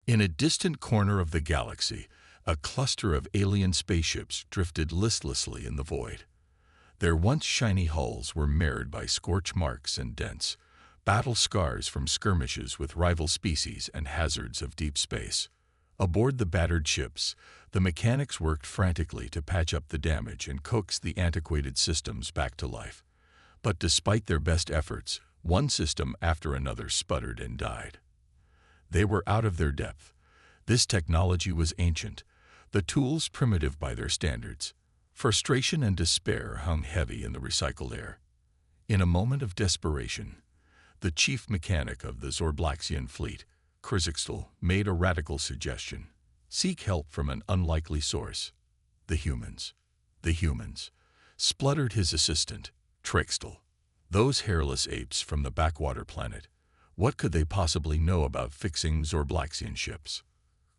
In a distant corner of the galaxy, a cluster of alien spaceships drifted listlessly in the void. Their once shiny hulls were marred by scorch marks and dents, battle scars from skirmishes with rival species and hazards of deep space. Aboard the battered ships, the mechanics worked frantically to patch up the damage and coax the antiquated systems back to life. But despite their best efforts, one system after another sputtered and died. They were out of their depth. This technology was ancient, the tools primitive by their standards. Frustration and despair hung heavy in the recycled air. In a moment of desperation, the chief mechanic of the Zorblaxian fleet, Krzykstl, made a radical suggestion. Seek help from an unlikely source. The humans. The humans, spluttered his assistant, Trixtel. Those hairless apes from the backwater planet. What could they possibly know about fixing Zorblaxian ships?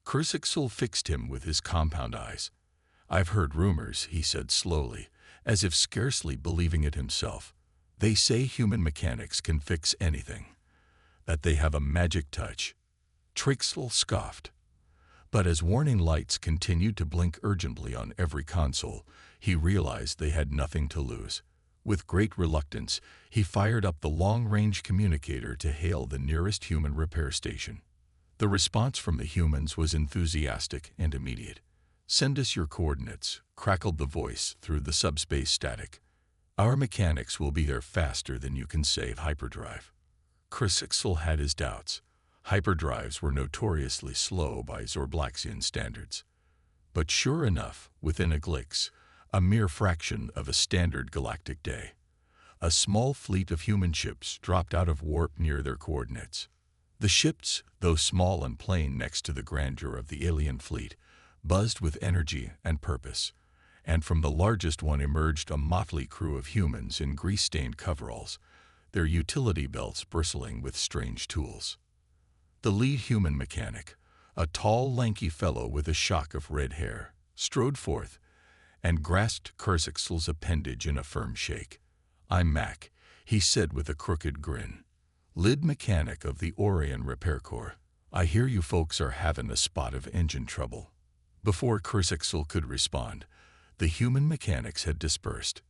Krzykstl fixed him with his compound eyes. I've heard rumors, he said slowly, as if scarcely believing it himself. They say human mechanics can fix anything. That they have a magic touch. Trixtel scoffed. But as warning lights continued to blink urgently on every console, he realized they had nothing to lose. With great reluctance, he fired up the long-range communicator to hail the nearest human repair station. The response from the humans was enthusiastic and immediate. "Send us your coordinates," crackled the voice through the subspace static. "Our mechanics will be there faster than you can save hyperdrive." Krzykstl had his doubts. Hyperdrives were notoriously slow by Zorblaxian standards. But sure enough, within a glix, a mere fraction of a standard galactic day, a small fleet of human ships dropped out of warp near their coordinates. The ships, though small and plain next to the grandeur of the alien fleet, buzzed with energy and purpose, and from the largest one emerged a motley crew of humans in grease-stained coveralls, their utility belts bristling with strange tools. The lead human mechanic, a tall, lanky fellow with a shock of red hair, strode forth and grasped Krzyksl's appendage in a firm shake. "I'm Mac," he said with a crooked grin, "lead mechanic of the Orion Repair Corps. I hear you folks are having a spot of engine trouble." Before Krzykstl could respond, the human mechanics had dispersed.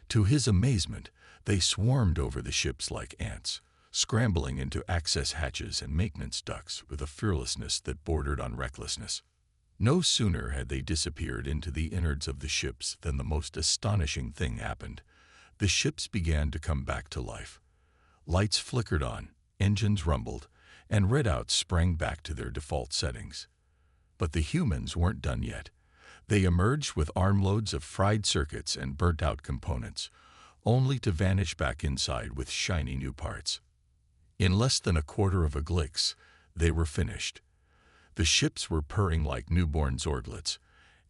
To his amazement, they swarmed over the ships like ants, scrambling into access hatches and maintenance ducts with a fearlessness that bordered on recklessness. No sooner had they disappeared into the innards of the ships than the most astonishing thing happened. The ships began to come back to life. Lights flickered on, engines rumbled, and readouts sprang back to their default settings. But the humans weren't done yet. They emerged with armloads of fried circuits and burnt-out components, only to vanish back inside with shiny new parts. In less than a quarter of a glix, they were finished. The ships were purring like newborn Zorglets,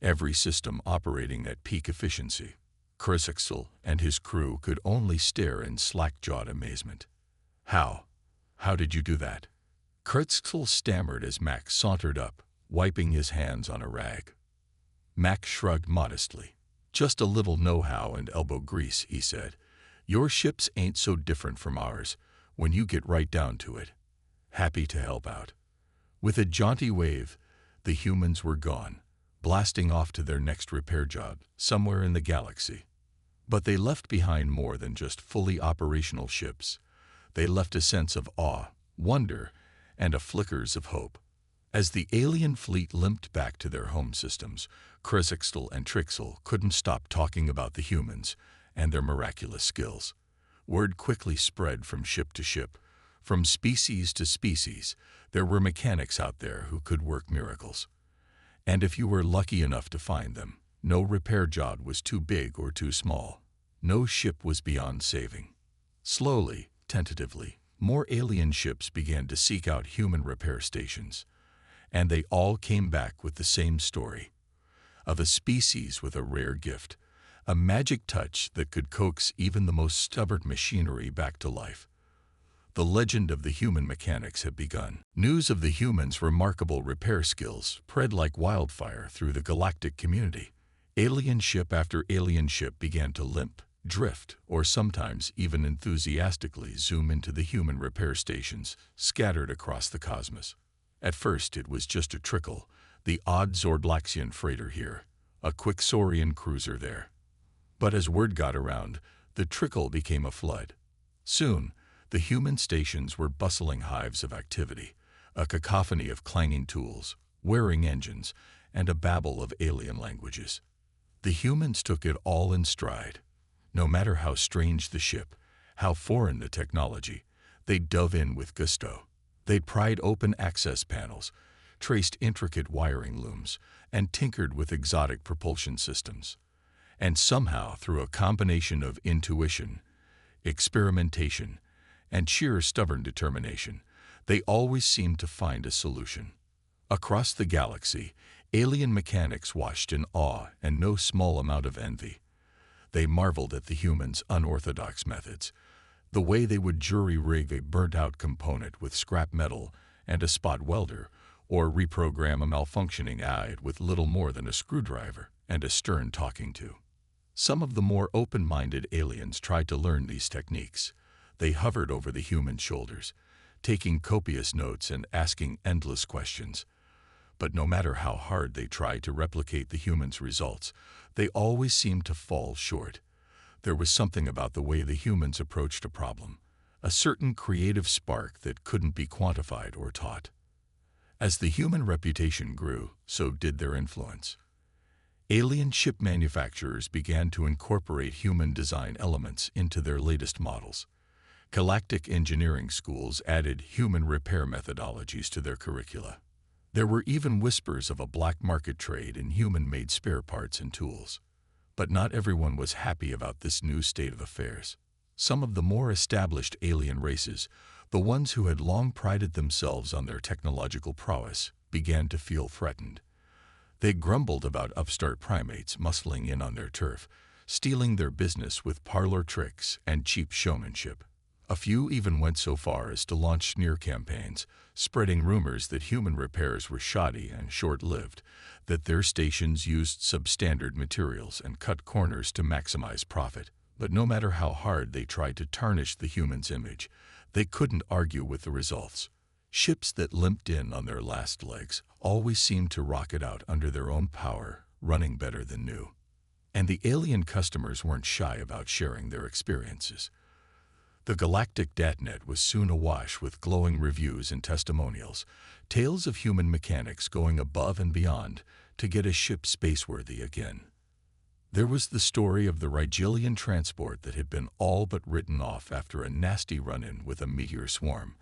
every system operating at peak efficiency. Krzykstl and his crew could only stare in slack-jawed amazement. How did you do that?" Krzykstl stammered as Mac sauntered up, wiping his hands on a rag. Mac shrugged modestly. "Just a little know-how and elbow grease," he said. "Your ships ain't so different from ours, when you get right down to it. Happy to help out." With a jaunty wave, the humans were gone, blasting off to their next repair job, somewhere in the galaxy. But they left behind more than just fully operational ships. They left a sense of awe, wonder, and a flickers of hope. As the alien fleet limped back to their home systems, Krzykstl and Trixtel couldn't stop talking about the humans and their miraculous skills. Word quickly spread from ship to ship. From species to species, there were mechanics out there who could work miracles. And if you were lucky enough to find them, no repair job was too big or too small. No ship was beyond saving. Slowly, tentatively, more alien ships began to seek out human repair stations. And they all came back with the same story. Of a species with a rare gift, a magic touch that could coax even the most stubborn machinery back to life. The legend of the human mechanics had begun. News of the humans' remarkable repair skills spread like wildfire through the galactic community. Alien ship after alien ship began to limp, drift, or sometimes even enthusiastically zoom into the human repair stations scattered across the cosmos. At first it was just a trickle, the odd Zordlaxian freighter here, a quick Saurian cruiser there. But as word got around, the trickle became a flood. Soon, the human stations were bustling hives of activity, a cacophony of clanging tools, whirring engines, and a babble of alien languages. The humans took it all in stride. No matter how strange the ship, how foreign the technology, they dove in with gusto. They pried open access panels, traced intricate wiring looms, and tinkered with exotic propulsion systems. And somehow, through a combination of intuition, experimentation, and sheer stubborn determination, they always seemed to find a solution. Across the galaxy, alien mechanics watched in awe and no small amount of envy. They marveled at the humans' unorthodox methods, the way they would jury-rig a burnt-out component with scrap metal and a spot welder, or reprogram a malfunctioning AI with little more than a screwdriver and a stern talking to. Some of the more open-minded aliens tried to learn these techniques. They hovered over the human shoulders, taking copious notes and asking endless questions. But no matter how hard they tried to replicate the humans' results, they always seemed to fall short. There was something about the way the humans approached a problem, a certain creative spark that couldn't be quantified or taught. As the human reputation grew, so did their influence. Alien ship manufacturers began to incorporate human design elements into their latest models. Galactic engineering schools added human repair methodologies to their curricula. There were even whispers of a black market trade in human-made spare parts and tools. But not everyone was happy about this new state of affairs. Some of the more established alien races, the ones who had long prided themselves on their technological prowess, began to feel threatened. They grumbled about upstart primates muscling in on their turf, stealing their business with parlor tricks and cheap showmanship. A few even went so far as to launch smear campaigns, spreading rumors that human repairs were shoddy and short-lived, that their stations used substandard materials and cut corners to maximize profit. But no matter how hard they tried to tarnish the human's image, they couldn't argue with the results. Ships that limped in on their last legs always seemed to rocket out under their own power, running better than new. And the alien customers weren't shy about sharing their experiences. The galactic datnet was soon awash with glowing reviews and testimonials, tales of human mechanics going above and beyond to get a ship spaceworthy again. There was the story of the Rigelian transport that had been all but written off after a nasty run-in with a meteor swarm,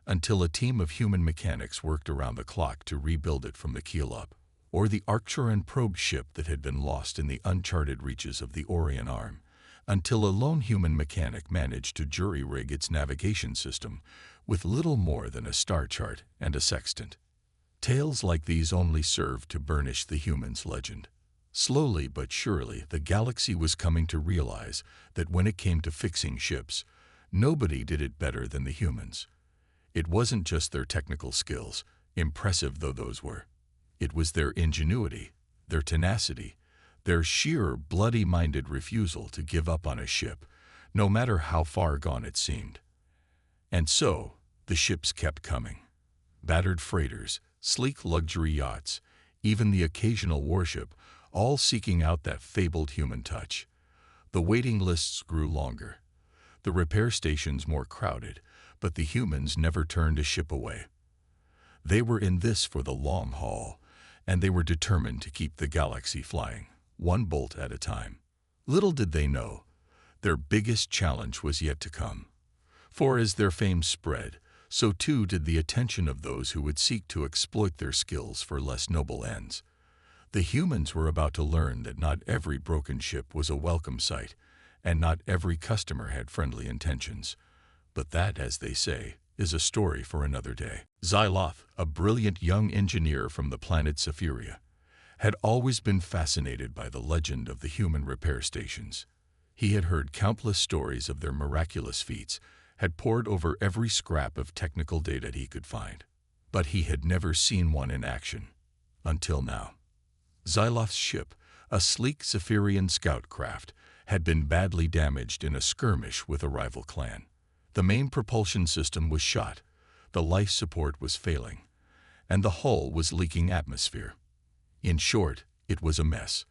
until a team of human mechanics worked around the clock to rebuild it from the keel up, or the Arcturan probe ship that had been lost in the uncharted reaches of the Orion Arm, until a lone human mechanic managed to jury-rig its navigation system with little more than a star chart and a sextant. Tales like these only served to burnish the human's legend. Slowly but surely, the galaxy was coming to realize that when it came to fixing ships, nobody did it better than the humans. It wasn't just their technical skills, impressive though those were. It was their ingenuity, their tenacity, their sheer, bloody-minded refusal to give up on a ship, no matter how far gone it seemed. And so, the ships kept coming. Battered freighters, sleek luxury yachts, even the occasional warship, all seeking out that fabled human touch. The waiting lists grew longer, the repair stations more crowded, but the humans never turned a ship away. They were in this for the long haul, and they were determined to keep the galaxy flying, one bolt at a time. Little did they know, their biggest challenge was yet to come. For as their fame spread, so too did the attention of those who would seek to exploit their skills for less noble ends. The humans were about to learn that not every broken ship was a welcome sight, and not every customer had friendly intentions. But that, as they say, is a story for another day. Xyloth, a brilliant young engineer from the planet Saphiria, had always been fascinated by the legend of the human repair stations. He had heard countless stories of their miraculous feats, had pored over every scrap of technical data he could find. But he had never seen one in action, until now. Xyloth's ship, a sleek Saphirian scout craft, had been badly damaged in a skirmish with a rival clan. The main propulsion system was shot, the life support was failing, and the hull was leaking atmosphere. In short, it was a mess.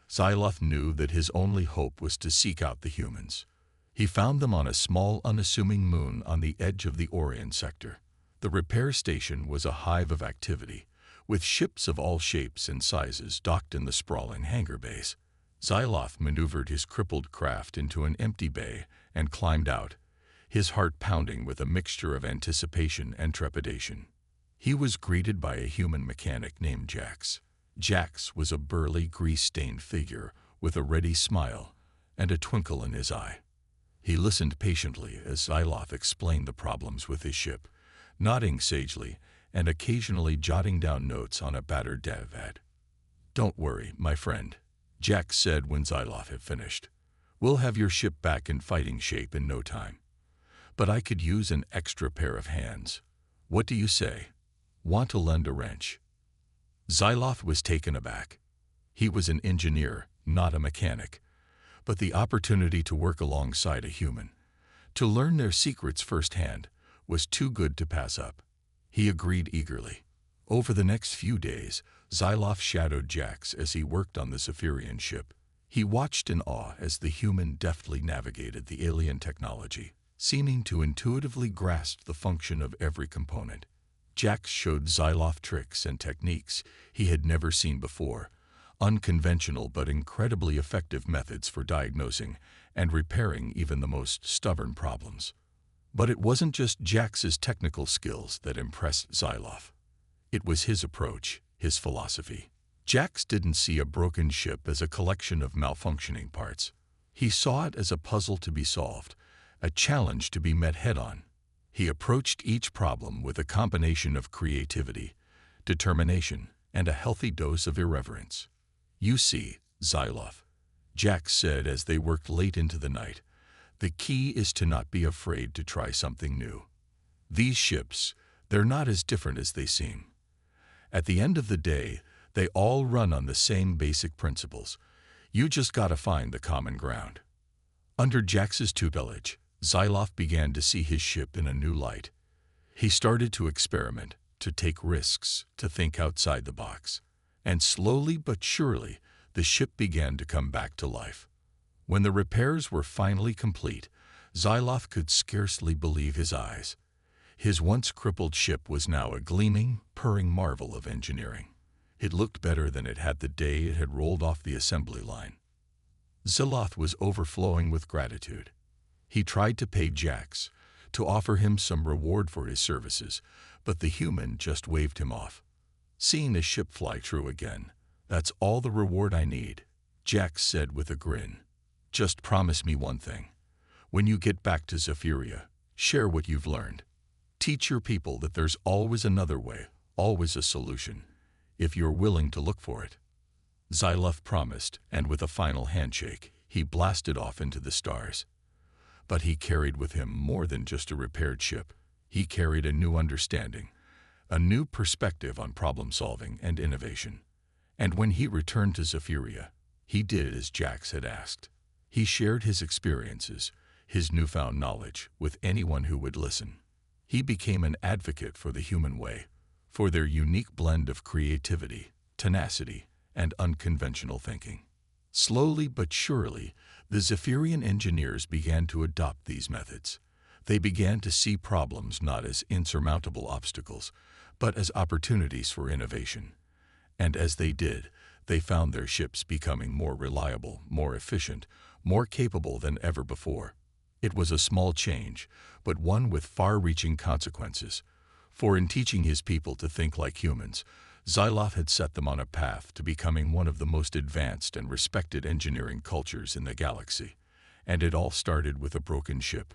Xyloth knew that his only hope was to seek out the humans. He found them on a small, unassuming moon on the edge of the Orion sector. The repair station was a hive of activity, with ships of all shapes and sizes docked in the sprawling hangar bays. Xyloth maneuvered his crippled craft into an empty bay and climbed out, his heart pounding with a mixture of anticipation and trepidation. He was greeted by a human mechanic named Jax. Jax was a burly, grease-stained figure with a ready smile and a twinkle in his eye. He listened patiently as Xyloth explained the problems with his ship, nodding sagely and occasionally jotting down notes on a battered dev-ad. "Don't worry, my friend," Jax said when Xyloth had finished. "We'll have your ship back in fighting shape in no time. But I could use an extra pair of hands. What do you say? Want to lend a wrench?" Xyloth was taken aback. He was an engineer, not a mechanic, but the opportunity to work alongside a human, to learn their secrets firsthand, was too good to pass up. He agreed eagerly. Over the next few days, Xyloth shadowed Jax as he worked on the Zephyrian ship. He watched in awe as the human deftly navigated the alien technology, seeming to intuitively grasp the function of every component. Jax showed Xyloth tricks and techniques he had never seen before, unconventional but incredibly effective methods for diagnosing and repairing even the most stubborn problems. But it wasn't just Jax's technical skills that impressed Xyloth. It was his approach, his philosophy. Jax didn't see a broken ship as a collection of malfunctioning parts. He saw it as a puzzle to be solved, a challenge to be met head-on. He approached each problem with a combination of creativity, determination, and a healthy dose of irreverence. "You see, Xyloth," Jax said as they worked late into the night, "the key is to not be afraid to try something new. These ships, they're not as different as they seem. At the end of the day, they all run on the same basic principles. You just gotta find the common ground." Under Jax's tutelage, Xyloth began to see his ship in a new light. He started to experiment, to take risks, to think outside the box. And slowly but surely, the ship began to come back to life. When the repairs were finally complete, Xyloth could scarcely believe his eyes. His once crippled ship was now a gleaming, purring marvel of engineering. It looked better than it had the day it had rolled off the assembly line. Xyloth was overflowing with gratitude. He tried to pay Jax, to offer him some reward for his services, but the human just waved him off. "Seeing a ship fly true again, that's all the reward I need," Jax said with a grin. "Just promise me one thing. When you get back to Zephyria, share what you've learned. Teach your people that there's always another way, always a solution, if you're willing to look for it." Xyloth promised, and with a final handshake, he blasted off into the stars. But he carried with him more than just a repaired ship. He carried a new understanding, a new perspective on problem-solving and innovation. And when he returned to Zephyria, he did as Jax had asked. He shared his experiences, his newfound knowledge, with anyone who would listen. He became an advocate for the human way, for their unique blend of creativity, tenacity, and unconventional thinking. Slowly but surely, the Zephyrian engineers began to adopt these methods. They began to see problems not as insurmountable obstacles, but as opportunities for innovation. And as they did, they found their ships becoming more reliable, more efficient, more capable than ever before. It was a small change, but one with far-reaching consequences. For in teaching his people to think like humans, Xyloth had set them on a path to becoming one of the most advanced and respected engineering cultures in the galaxy. And it all started with a broken ship,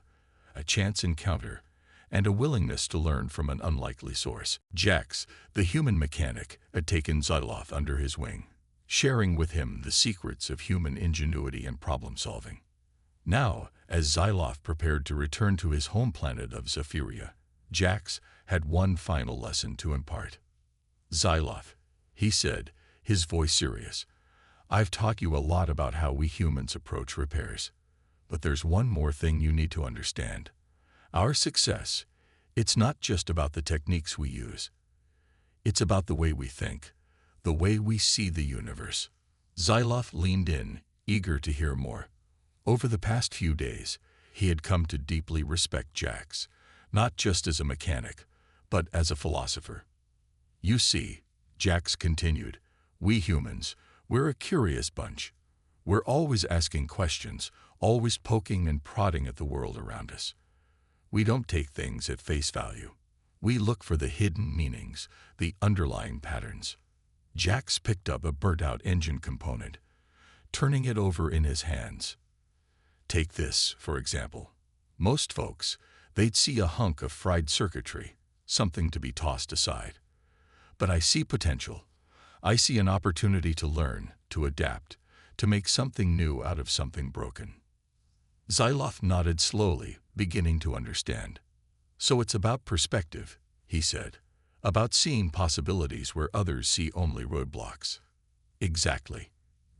a chance encounter, and a willingness to learn from an unlikely source. Jax, the human mechanic, had taken Xyloth under his wing, sharing with him the secrets of human ingenuity and problem-solving. Now, as Xyloth prepared to return to his home planet of Zephyria, Jax had one final lesson to impart. "Xyloth," he said, his voice serious, "I've taught you a lot about how we humans approach repairs. But there's one more thing you need to understand. Our success, it's not just about the techniques we use. It's about the way we think, the way we see the universe. Xyloth leaned in, eager to hear more. Over the past few days, he had come to deeply respect Jax, not just as a mechanic, but as a philosopher. You see, Jax continued, we humans, we're a curious bunch. We're always asking questions, always poking and prodding at the world around us. We don't take things at face value. We look for the hidden meanings, the underlying patterns. Jax picked up a burnt-out engine component, turning it over in his hands. Take this, for example. Most folks, they'd see a hunk of fried circuitry, something to be tossed aside. But I see potential. I see an opportunity to learn, to adapt, to make something new out of something broken. Xyloth nodded slowly, beginning to understand. So it's about perspective, he said, about seeing possibilities where others see only roadblocks. Exactly,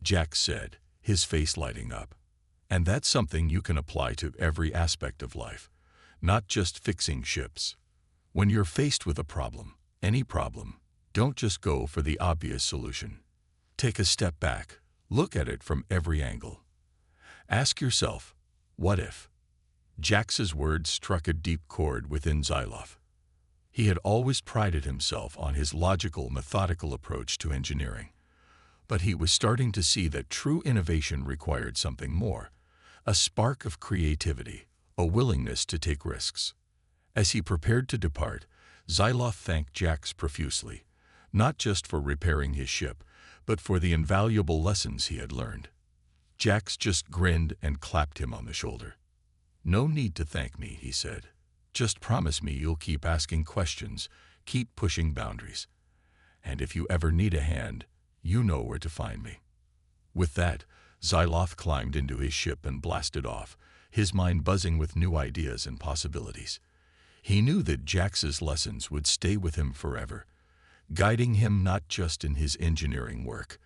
Jax said, his face lighting up. And that's something you can apply to every aspect of life, not just fixing ships. When you're faced with a problem, any problem, don't just go for the obvious solution. Take a step back, look at it from every angle. Ask yourself, what if? Jax's words struck a deep chord within Xyloth. He had always prided himself on his logical, methodical approach to engineering. But he was starting to see that true innovation required something more, a spark of creativity, a willingness to take risks. As he prepared to depart, Xyloth thanked Jax profusely, not just for repairing his ship, but for the invaluable lessons he had learned. Jax just grinned and clapped him on the shoulder. No need to thank me, he said. Just promise me you'll keep asking questions, keep pushing boundaries. And if you ever need a hand, you know where to find me. With that, Xyloth climbed into his ship and blasted off, his mind buzzing with new ideas and possibilities. He knew that Jax's lessons would stay with him forever, guiding him not just in his engineering work,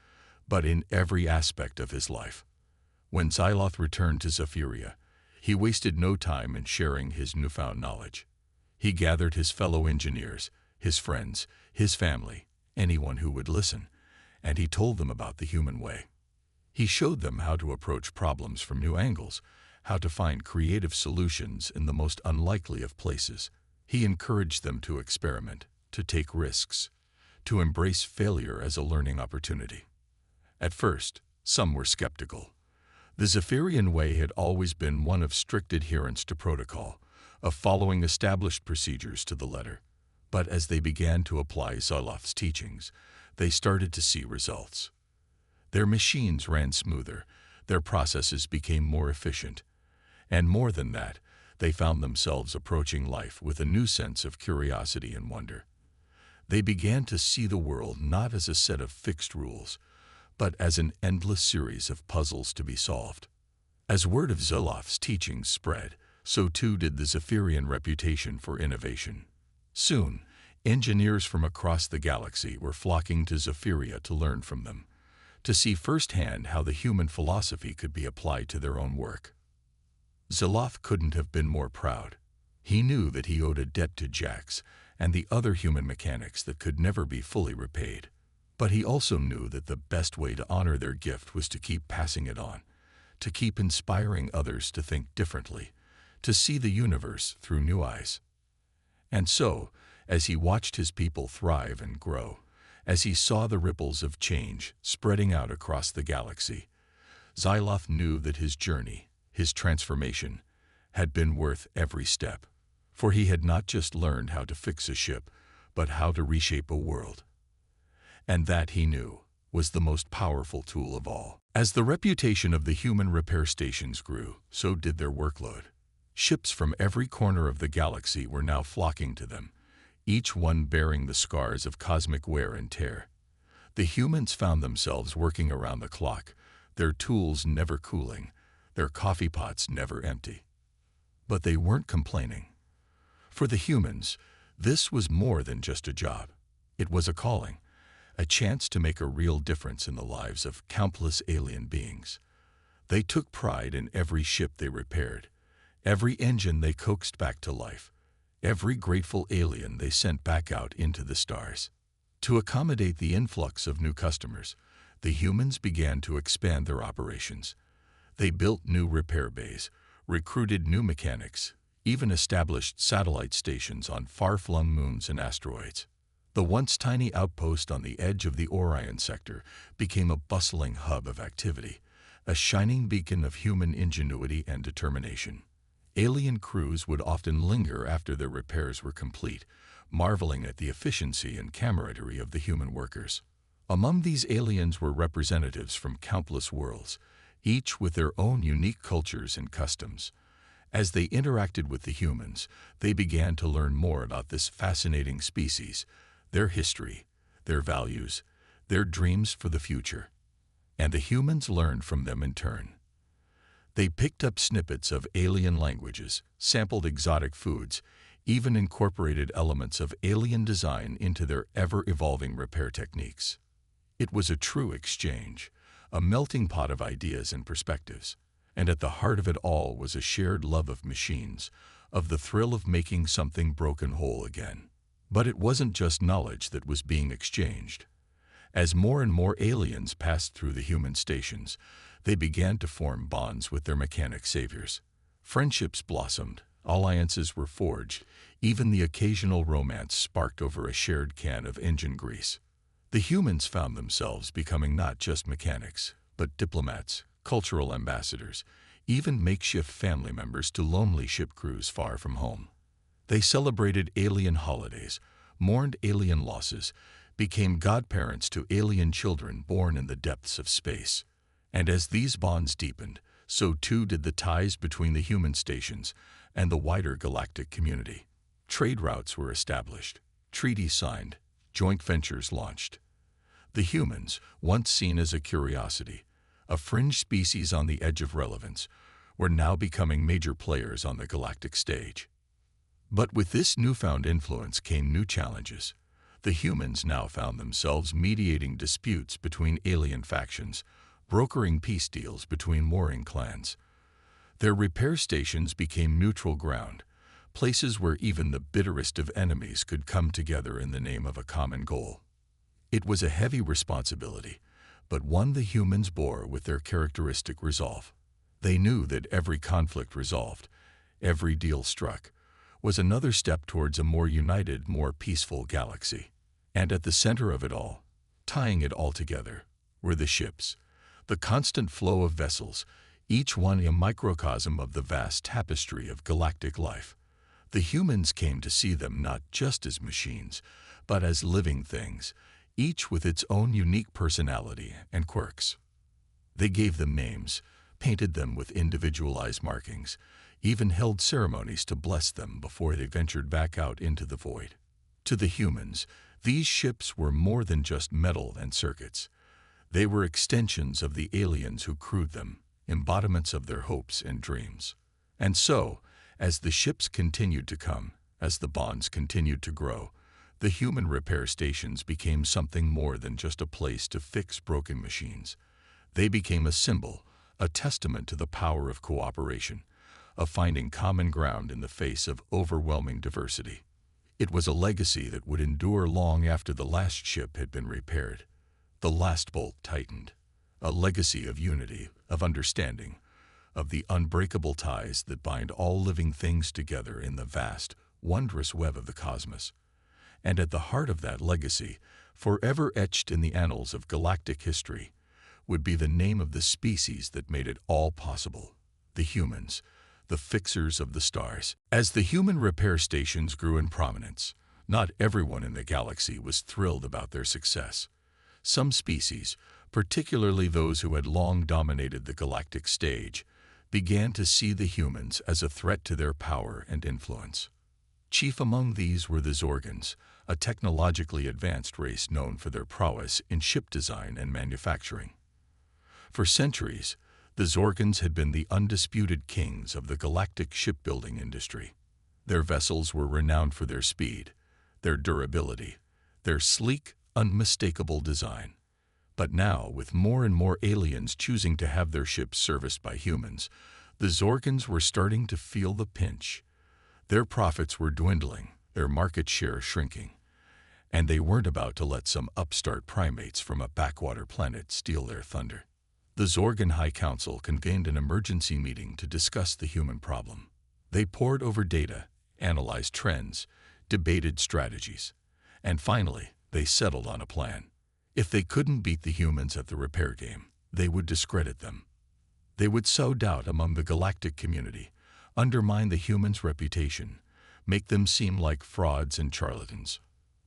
but in every aspect of his life. When Xyloth returned to Zephyria, he wasted no time in sharing his newfound knowledge. He gathered his fellow engineers, his friends, his family, anyone who would listen, and he told them about the human way. He showed them how to approach problems from new angles, how to find creative solutions in the most unlikely of places. He encouraged them to experiment, to take risks, to embrace failure as a learning opportunity. At first, some were skeptical. The Zephyrian way had always been one of strict adherence to protocol, of following established procedures to the letter. But as they began to apply Xyloth's teachings, they started to see results. Their machines ran smoother, their processes became more efficient, and more than that, they found themselves approaching life with a new sense of curiosity and wonder. They began to see the world not as a set of fixed rules, but as an endless series of puzzles to be solved. As word of Xyloth's teachings spread, so too did the Zephyrian reputation for innovation. Soon, engineers from across the galaxy were flocking to Zephyria to learn from them, to see firsthand how the human philosophy could be applied to their own work. Xyloth couldn't have been more proud. He knew that he owed a debt to Jax and the other human mechanics that could never be fully repaid. But he also knew that the best way to honor their gift was to keep passing it on, to keep inspiring others to think differently, to see the universe through new eyes. And so, as he watched his people thrive and grow, as he saw the ripples of change spreading out across the galaxy, Xyloth knew that his journey, his transformation, had been worth every step. For he had not just learned how to fix a ship, but how to reshape a world. And that, he knew, was the most powerful tool of all. As the reputation of the human repair stations grew, so did their workload. Ships from every corner of the galaxy were now flocking to them, each one bearing the scars of cosmic wear and tear. The humans found themselves working around the clock, their tools never cooling, their coffee pots never empty. But they weren't complaining. For the humans, this was more than just a job. It was a calling, a chance to make a real difference in the lives of countless alien beings. They took pride in every ship they repaired, every engine they coaxed back to life, every grateful alien they sent back out into the stars. To accommodate the influx of new customers, the humans began to expand their operations. They built new repair bays, recruited new mechanics, even established satellite stations on far-flung moons and asteroids. The once tiny outpost on the edge of the Orion sector became a bustling hub of activity, a shining beacon of human ingenuity and determination. Alien crews would often linger after their repairs were complete, marveling at the efficiency and camaraderie of the human workers. Among these aliens were representatives from countless worlds, each with their own unique cultures and customs. As they interacted with the humans, they began to learn more about this fascinating species, their history, their values, their dreams for the future. And the humans learned from them in turn. They picked up snippets of alien languages, sampled exotic foods, even incorporated elements of alien design into their ever-evolving repair techniques. It was a true exchange, a melting pot of ideas and perspectives. And at the heart of it all was a shared love of machines, of the thrill of making something broken whole again. But it wasn't just knowledge that was being exchanged. As more and more aliens passed through the human stations, they began to form bonds with their mechanic saviors. Friendships blossomed, alliances were forged, even the occasional romance sparked over a shared can of engine grease. The humans found themselves becoming not just mechanics, but diplomats, cultural ambassadors, even makeshift family members to lonely ship crews far from home. They celebrated alien holidays, mourned alien losses, became godparents to alien children born in the depths of space. And as these bonds deepened, so too did the ties between the human stations and the wider galactic community. Trade routes were established, treaties signed, joint ventures launched. The humans, once seen as a curiosity, a fringe species on the edge of relevance, were now becoming major players on the galactic stage. But with this newfound influence came new challenges. The humans now found themselves mediating disputes between alien factions, brokering peace deals between warring clans. Their repair stations became neutral ground, places where even the bitterest of enemies could come together in the name of a common goal. It was a heavy responsibility, but one the humans bore with their characteristic resolve. They knew that every conflict resolved, every deal struck, was another step towards a more united, more peaceful galaxy. And at the center of it all, tying it all together, were the ships, the constant flow of vessels, each one a microcosm of the vast tapestry of galactic life. The humans came to see them not just as machines, but as living things, each with its own unique personality and quirks. They gave them names, painted them with individualized markings, even held ceremonies to bless them before they ventured back out into the void. To the humans, these ships were more than just metal and circuits. They were extensions of the aliens who crewed them, embodiments of their hopes and dreams. And so, as the ships continued to come, as the bonds continued to grow, the human repair stations became something more than just a place to fix broken machines. They became a symbol, a testament to the power of cooperation, of finding common ground in the face of overwhelming diversity. It was a legacy that would endure long after the last ship had been repaired, the last bolt tightened, a legacy of unity, of understanding, of the unbreakable ties that bind all living things together in the vast, wondrous web of the cosmos. And at the heart of that legacy, forever etched in the annals of galactic history, would be the name of the species that made it all possible, the humans, the fixers of the stars. As the human repair stations grew in prominence, not everyone in the galaxy was thrilled about their success. Some species, particularly those who had long dominated the galactic stage, began to see the humans as a threat to their power and influence. Chief among these were the Zorgans, a technologically advanced race known for their prowess in ship design and manufacturing. For centuries, the Zorgans had been the undisputed kings of the galactic shipbuilding industry. Their vessels were renowned for their speed, their durability, their sleek, unmistakable design. But now, with more and more aliens choosing to have their ships serviced by humans, the Zorgans were starting to feel the pinch. Their profits were dwindling, their market share shrinking. And they weren't about to let some upstart primates from a backwater planet steal their thunder. The Zorgan High Council convened an emergency meeting to discuss the human problem. They pored over data, analyzed trends, debated strategies, and finally, they settled on a plan. If they couldn't beat the humans at the repair game, they would discredit them. They would sow doubt among the galactic community, undermine the humans' reputation, make them seem like frauds and charlatans.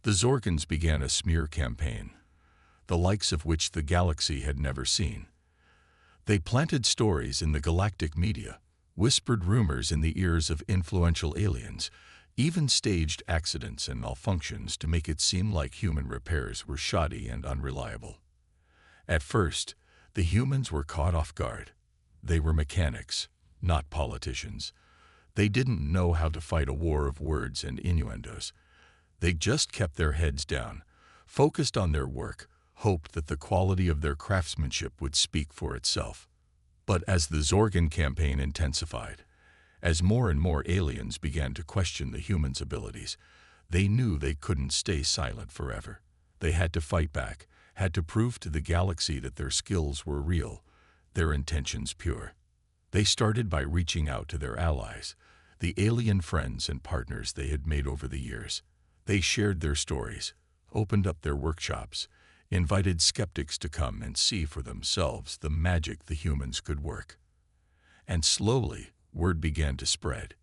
The Zorgans began a smear campaign, the likes of which the galaxy had never seen. They planted stories in the galactic media, whispered rumors in the ears of influential aliens, even staged accidents and malfunctions to make it seem like human repairs were shoddy and unreliable. At first, the humans were caught off guard. They were mechanics, not politicians. They didn't know how to fight a war of words and innuendos. They just kept their heads down, focused on their work, hoped that the quality of their craftsmanship would speak for itself. But as the Zorgan campaign intensified, as more and more aliens began to question the humans' abilities, they knew they couldn't stay silent forever. They had to fight back, had to prove to the galaxy that their skills were real, their intentions pure. They started by reaching out to their allies, the alien friends and partners they had made over the years. They shared their stories, opened up their workshops, invited skeptics to come and see for themselves the magic the humans could work. And slowly, word began to spread.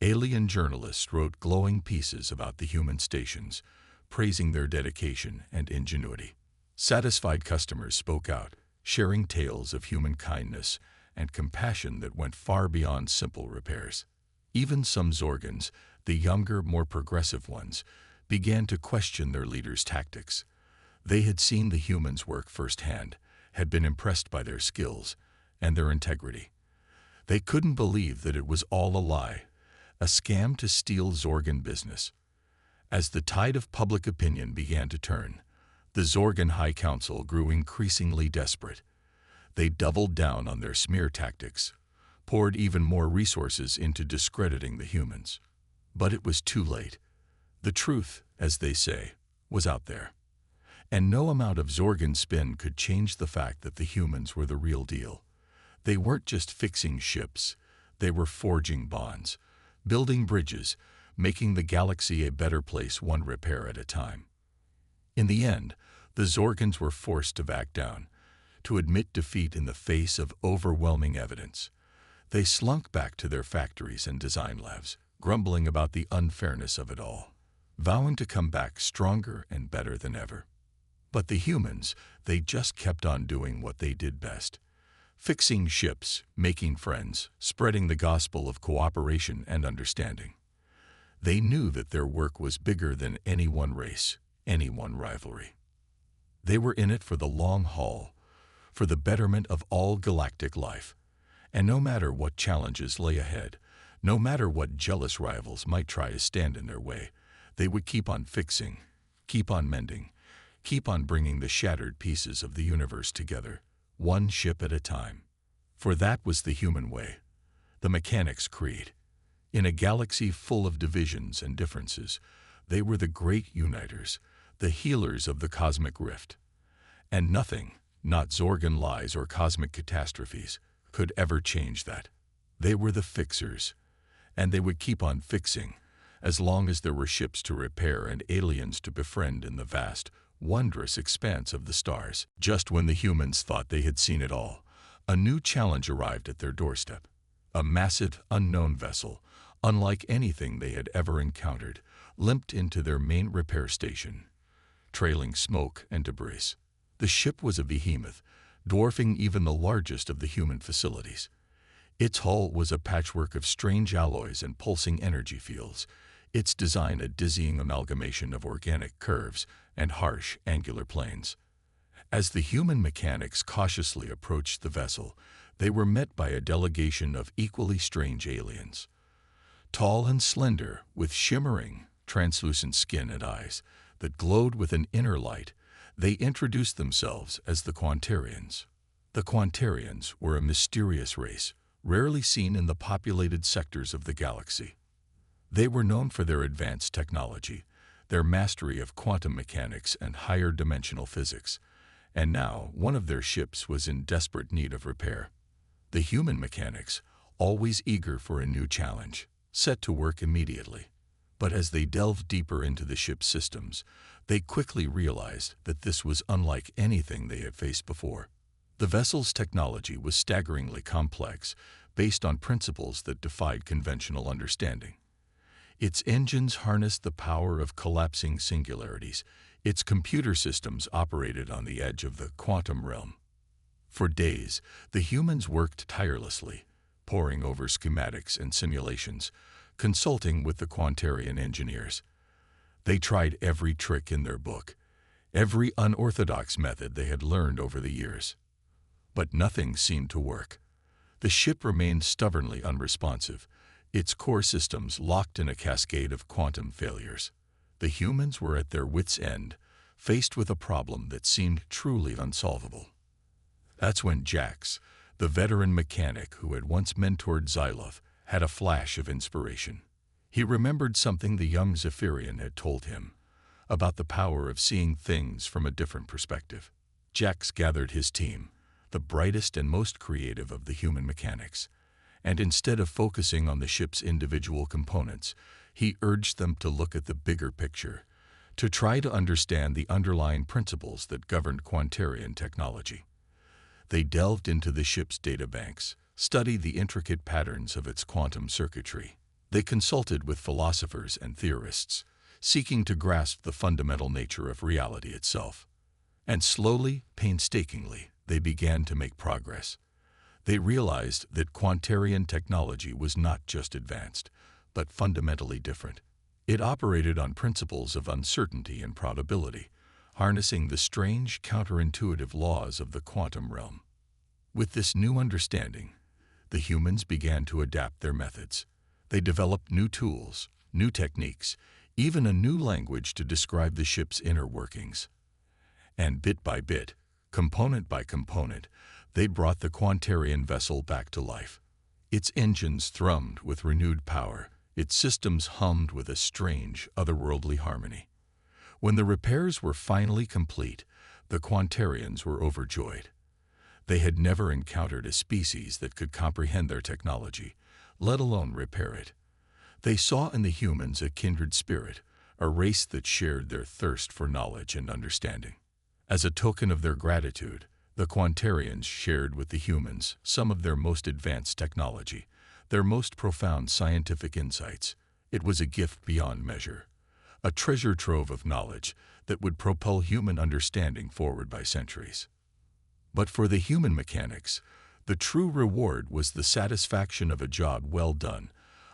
Alien journalists wrote glowing pieces about the human stations, praising their dedication and ingenuity. Satisfied customers spoke out, sharing tales of human kindness and compassion that went far beyond simple repairs. Even some Zorgans, the younger, more progressive ones, began to question their leaders' tactics. They had seen the humans work firsthand, had been impressed by their skills and their integrity. They couldn't believe that it was all a lie, a scam to steal Zorgan business. As the tide of public opinion began to turn, the Zorgan High Council grew increasingly desperate. They doubled down on their smear tactics, poured even more resources into discrediting the humans. But it was too late. The truth, as they say, was out there. And no amount of Zorgan spin could change the fact that the humans were the real deal. They weren't just fixing ships, they were forging bonds, building bridges, making the galaxy a better place one repair at a time. In the end, the Zorgans were forced to back down, to admit defeat in the face of overwhelming evidence. They slunk back to their factories and design labs, grumbling about the unfairness of it all, vowing to come back stronger and better than ever. But the humans, they just kept on doing what they did best. Fixing ships, making friends, spreading the gospel of cooperation and understanding. They knew that their work was bigger than any one race, any one rivalry. They were in it for the long haul, for the betterment of all galactic life. And no matter what challenges lay ahead, no matter what jealous rivals might try to stand in their way, they would keep on fixing, keep on mending, keep on bringing the shattered pieces of the universe together, one ship at a time. For that was the human way, the mechanic's creed. In a galaxy full of divisions and differences, they were the great uniters, the healers of the cosmic rift. And nothing, not Zorgan lies or cosmic catastrophes, could ever change that. They were the fixers, and they would keep on fixing, as long as there were ships to repair and aliens to befriend in the vast, wondrous expanse of the stars. Just when the humans thought they had seen it all, a new challenge arrived at their doorstep. A massive, unknown vessel, unlike anything they had ever encountered, limped into their main repair station, trailing smoke and debris. The ship was a behemoth, dwarfing even the largest of the human facilities. Its hull was a patchwork of strange alloys and pulsing energy fields, its design a dizzying amalgamation of organic curves and harsh, angular planes. As the human mechanics cautiously approached the vessel, they were met by a delegation of equally strange aliens. Tall and slender, with shimmering, translucent skin and eyes that glowed with an inner light, they introduced themselves as the Quantarians. The Quantarians were a mysterious race, rarely seen in the populated sectors of the galaxy. They were known for their advanced technology, their mastery of quantum mechanics and higher dimensional physics, and now one of their ships was in desperate need of repair. The human mechanics, always eager for a new challenge, set to work immediately. But as they delved deeper into the ship's systems, they quickly realized that this was unlike anything they had faced before. The vessel's technology was staggeringly complex, based on principles that defied conventional understanding. Its engines harnessed the power of collapsing singularities. Its computer systems operated on the edge of the quantum realm. For days, the humans worked tirelessly, poring over schematics and simulations, consulting with the Quantarian engineers. They tried every trick in their book, every unorthodox method they had learned over the years. But nothing seemed to work. The ship remained stubbornly unresponsive, its core systems locked in a cascade of quantum failures. The humans were at their wits' end, faced with a problem that seemed truly unsolvable. That's when Jax, the veteran mechanic who had once mentored Xyloth, had a flash of inspiration. He remembered something the young Zephyrian had told him about the power of seeing things from a different perspective. Jax gathered his team, the brightest and most creative of the human mechanics, and instead of focusing on the ship's individual components, he urged them to look at the bigger picture, to try to understand the underlying principles that governed Quantarian technology. They delved into the ship's databanks, studied the intricate patterns of its quantum circuitry. They consulted with philosophers and theorists, seeking to grasp the fundamental nature of reality itself. And slowly, painstakingly, they began to make progress. They realized that Quantarian technology was not just advanced, but fundamentally different. It operated on principles of uncertainty and probability, harnessing the strange, counterintuitive laws of the quantum realm. With this new understanding, the humans began to adapt their methods. They developed new tools, new techniques, even a new language to describe the ship's inner workings. And bit by bit, component by component, they brought the Quantarian vessel back to life. Its engines thrummed with renewed power, its systems hummed with a strange, otherworldly harmony. When the repairs were finally complete, the Quantarians were overjoyed. They had never encountered a species that could comprehend their technology, let alone repair it. They saw in the humans a kindred spirit, a race that shared their thirst for knowledge and understanding. As a token of their gratitude, the Quantarians shared with the humans some of their most advanced technology, their most profound scientific insights. It was a gift beyond measure, a treasure trove of knowledge that would propel human understanding forward by centuries. But for the human mechanics, the true reward was the satisfaction of a job well done,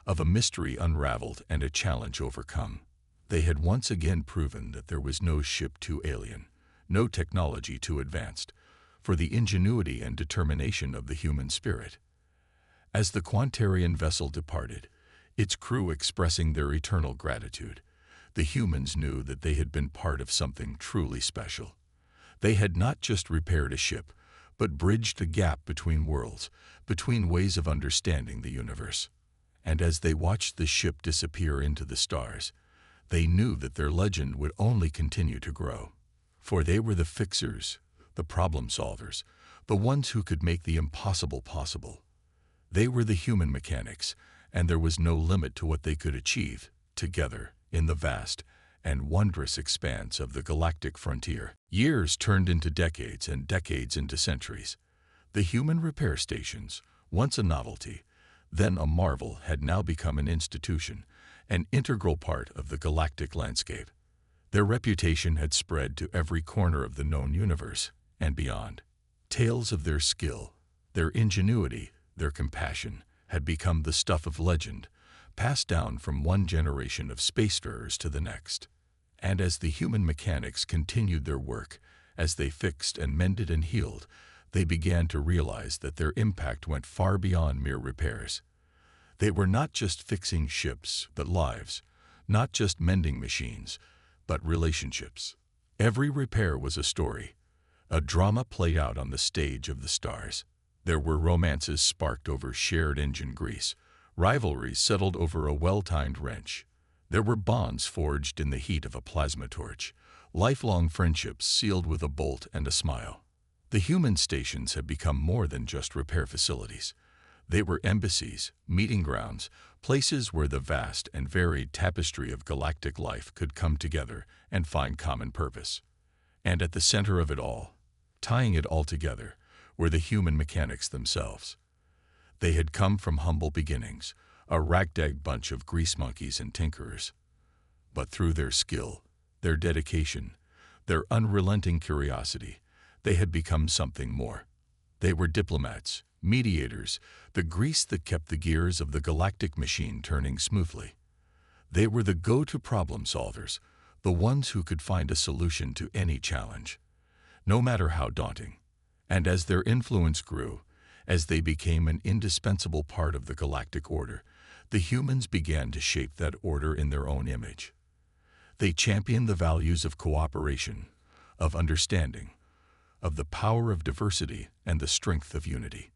of a mystery unraveled and a challenge overcome. They had once again proven that there was no ship too alien, no technology too advanced, for the ingenuity and determination of the human spirit. As the Quantarian vessel departed, its crew expressing their eternal gratitude, the humans knew that they had been part of something truly special. They had not just repaired a ship, but bridged a gap between worlds, between ways of understanding the universe. And as they watched the ship disappear into the stars, they knew that their legend would only continue to grow. For they were the fixers, the problem solvers, the ones who could make the impossible possible. They were the human mechanics, and there was no limit to what they could achieve, together, in the vast and wondrous expanse of the galactic frontier. Years turned into decades and decades into centuries. The human repair stations, once a novelty, then a marvel, had now become an institution, an integral part of the galactic landscape. Their reputation had spread to every corner of the known universe and beyond. Tales of their skill, their ingenuity, their compassion had become the stuff of legend, passed down from one generation of spacefarers to the next. And as the human mechanics continued their work, as they fixed and mended and healed, they began to realize that their impact went far beyond mere repairs. They were not just fixing ships, but lives, not just mending machines, but relationships. Every repair was a story, a drama played out on the stage of the stars. There were romances sparked over shared engine grease, rivalries settled over a well-timed wrench. There were bonds forged in the heat of a plasma torch, lifelong friendships sealed with a bolt and a smile. The human stations had become more than just repair facilities. They were embassies, meeting grounds, places where the vast and varied tapestry of galactic life could come together and find common purpose. And at the center of it all, tying it all together, were the human mechanics themselves. They had come from humble beginnings, a ragtag bunch of grease monkeys and tinkerers. But through their skill, their dedication, their unrelenting curiosity, they had become something more. They were diplomats, mediators, the grease that kept the gears of the galactic machine turning smoothly. They were the go-to problem solvers, the ones who could find a solution to any challenge, no matter how daunting. And as their influence grew, as they became an indispensable part of the galactic order, the humans began to shape that order in their own image. They championed the values of cooperation, of understanding, of the power of diversity and the strength of unity.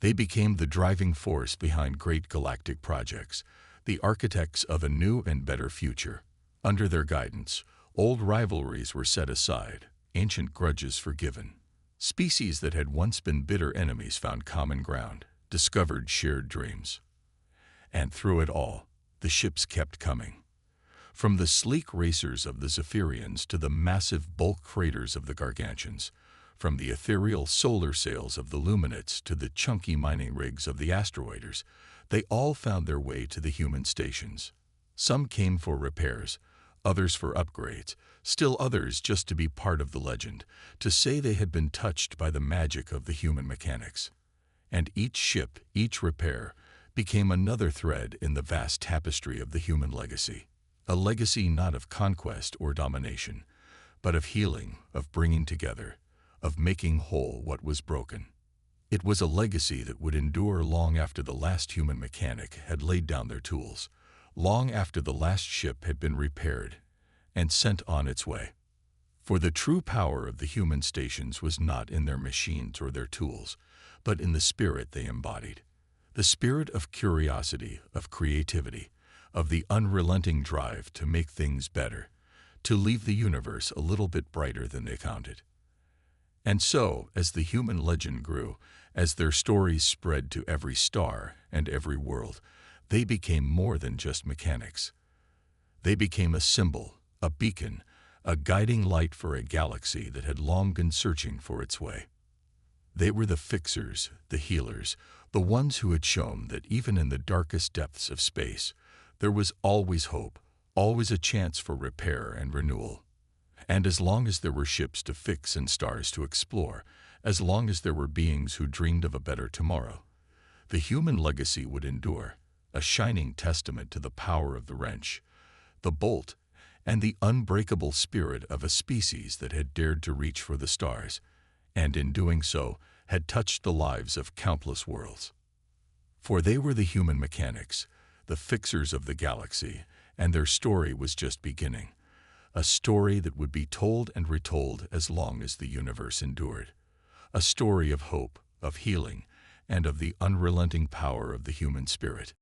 They became the driving force behind great galactic projects, the architects of a new and better future. Under their guidance, old rivalries were set aside, ancient grudges forgiven. Species that had once been bitter enemies found common ground, discovered shared dreams. And through it all, the ships kept coming. From the sleek racers of the Zephyrians to the massive bulk freighters of the Gargantuans, from the ethereal solar sails of the Luminates to the chunky mining rigs of the Asteroiders, they all found their way to the human stations. Some came for repairs, others for upgrades, still others just to be part of the legend, to say they had been touched by the magic of the human mechanics. And each ship, each repair, became another thread in the vast tapestry of the human legacy. A legacy not of conquest or domination, but of healing, of bringing together, of making whole what was broken. It was a legacy that would endure long after the last human mechanic had laid down their tools, long after the last ship had been repaired and sent on its way. For the true power of the human stations was not in their machines or their tools, but in the spirit they embodied. The spirit of curiosity, of creativity, of the unrelenting drive to make things better, to leave the universe a little bit brighter than they found it. And so, as the human legend grew, as their stories spread to every star and every world, they became more than just mechanics. They became a symbol, a beacon, a guiding light for a galaxy that had long been searching for its way. They were the fixers, the healers, the ones who had shown that even in the darkest depths of space, there was always hope, always a chance for repair and renewal. And as long as there were ships to fix and stars to explore, as long as there were beings who dreamed of a better tomorrow, the human legacy would endure, a shining testament to the power of the wrench, the bolt, and the unbreakable spirit of a species that had dared to reach for the stars, and in doing so had touched the lives of countless worlds. For they were the human mechanics, the fixers of the galaxy, and their story was just beginning, a story that would be told and retold as long as the universe endured, a story of hope, of healing, and of the unrelenting power of the human spirit.